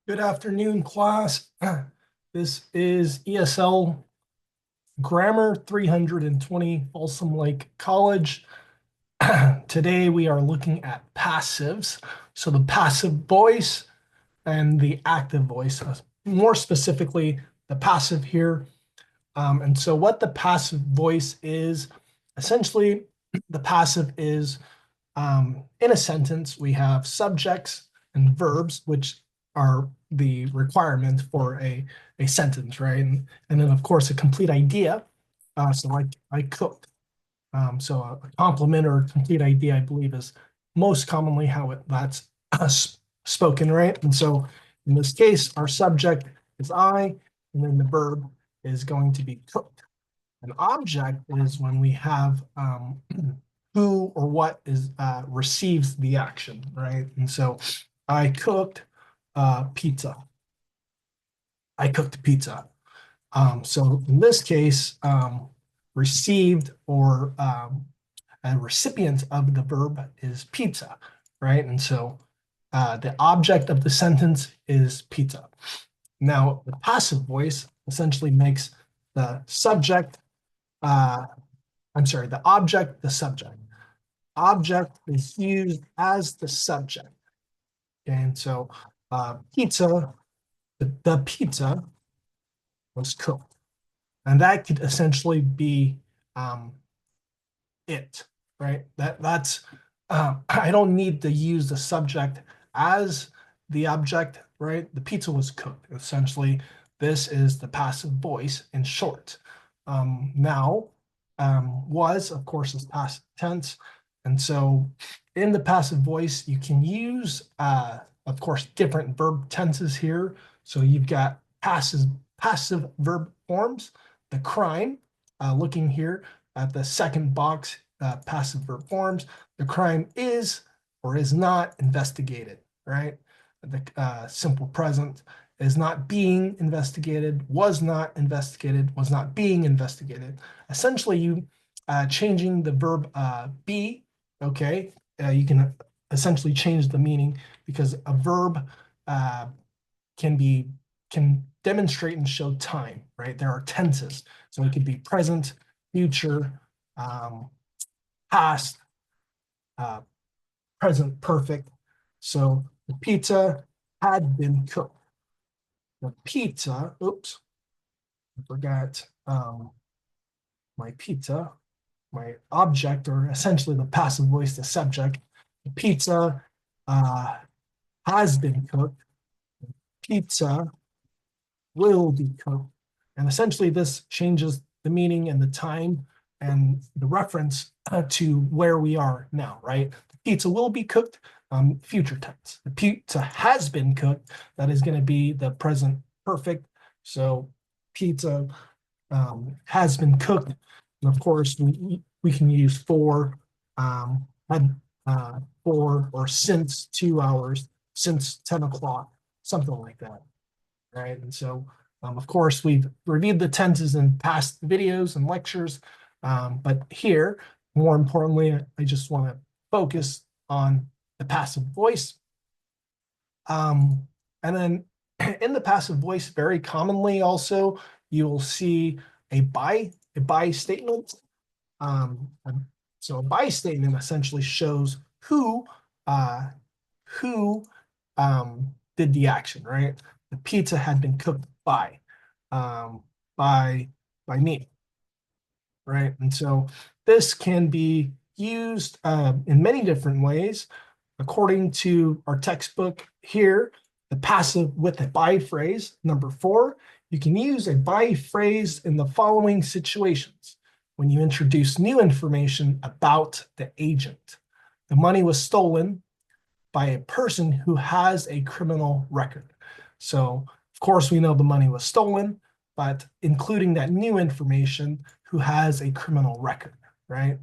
Good afternoon, class. This is ESL Grammar 320 Folsom Lake College. Today we are looking at passives. So the passive voice and the active voice, more specifically, the passive here. And so what the passive voice is, essentially, the passive is in a sentence, we have subjects and verbs, which are the requirement for a sentence, right? And then, of course, a complete idea. So I cooked. So a compliment or a complete idea, I believe, is most commonly how that's spoken, right? And so in this case, our subject is I, and then the verb is going to be cooked. An object is when we have who or what is receives the action, right? And so I cooked pizza. I cooked pizza. So in this case, received or a recipient of the verb is pizza, right? And so the object of the sentence is pizza. Now, the passive voice essentially makes the subject the object, the subject. Object is used as the subject. Okay, and so pizza, the pizza was cooked. And that could essentially be um, it, right? That's I don't need to use the subject as the object, right? The pizza was cooked. Essentially, this is the passive voice in short. Now, was, of course, is past tense. And so in the passive voice, you can use, of course, different verb tenses here. So you've got passive verb forms, the crime, looking here at the second box, passive verb forms, the crime is or is not investigated, right? The simple present is not being investigated, was not being investigated. Essentially, you changing the verb be, okay? You can essentially change the meaning because a verb uh, can demonstrate and show time, right? There are tenses, so it could be present, future, um, past, uh, present perfect. So the pizza had been cooked. The pizza, oops, I forgot my pizza, my object, or essentially the passive voice, the subject. The pizza uh, has been cooked. Pizza will be cooked. And essentially, this changes the meaning and the time and the reference to where we are now, right? The pizza will be cooked, future tense. The pizza has been cooked. That is going to be the present perfect. So pizza has been cooked. And of course, we can use for, had, for, or since 2 hours, since 10 o'clock, something like that, right? And so, of course, we've reviewed the tenses in past videos and lectures, but here, more importantly, I just want to focus on the passive voice. And then in the passive voice, very commonly also, you will see a by statement. Um, so a by statement essentially shows uh, who did the action, right? The pizza had been cooked um, by by me, right? And so this can be used in many different ways. According to our textbook here, the passive with a by phrase, number 4, you can use a by phrase in the following situations. When you introduce new information about the agent. The money was stolen by a person who has a criminal record. So, of course, we know the money was stolen, but including that new information, who has a criminal record, right?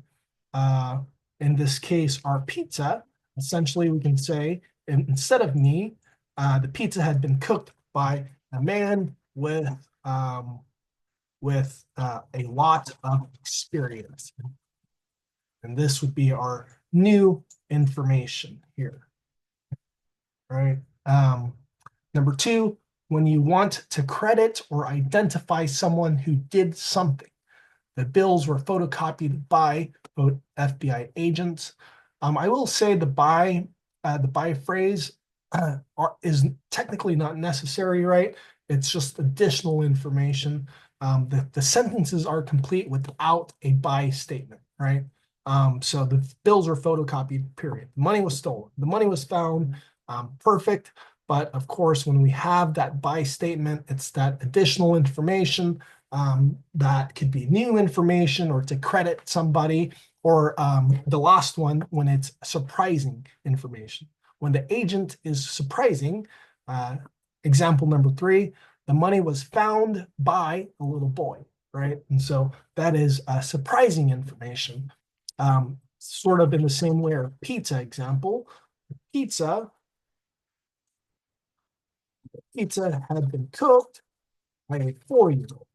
Uh, in this case, our pizza, essentially, we can say instead of me, the pizza had been cooked by a man with a lot of experience, and this would be our new information here, right? Number two, when you want to credit or identify someone who did something. The bills were photocopied by FBI agents. I will say the by phrase is technically not necessary, right? It's just additional information. The sentences are complete without a by statement, right? So the bills are photocopied, period. The money was stolen. The money was found, perfect. But of course, when we have that by statement, it's that additional information that could be new information or to credit somebody, or the last one when it's surprising information. When the agent is surprising, example number three, the money was found by a little boy, right? And so that is surprising information. Sort of in the same way of pizza example. Pizza had been cooked by a 4-year-old.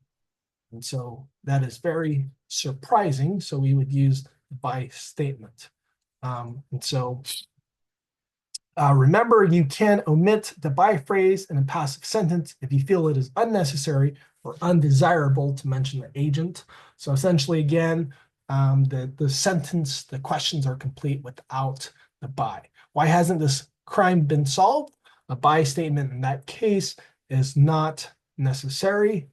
And so that is very surprising. So we would use the by statement. And so remember, you can omit the by phrase in a passive sentence if you feel it is unnecessary or undesirable to mention the agent. So essentially, again, the sentence, the questions are complete without the by. Why hasn't this crime been solved? A by statement in that case is not necessary.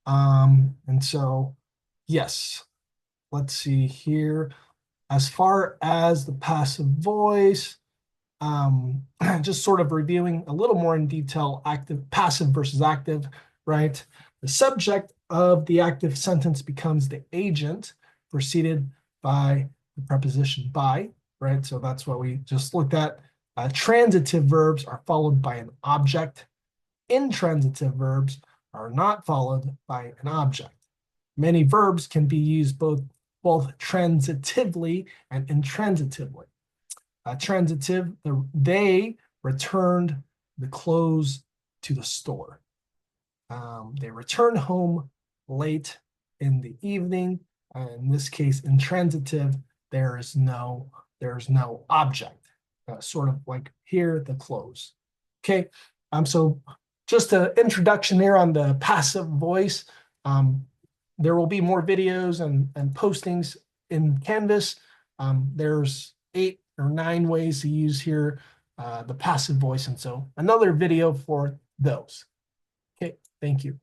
And so, yes, let's see here. As far as the passive voice, just sort of reviewing a little more in detail, passive versus active, right? The subject of the active sentence becomes the agent preceded by the preposition by, right? So that's what we just looked at. Transitive verbs are followed by an object. Intransitive verbs are not followed by an object. Many verbs can be used both transitively and intransitively. Transitive, they returned the clothes to the store. They returned home late in the evening. In this case, intransitive, there is no object. Sort of like here, the clothes. Okay, so just an introduction here on the passive voice. There will be more videos and postings in Canvas. There's 8 or 9 ways to use here the passive voice, and so another video for those. Okay, thank you.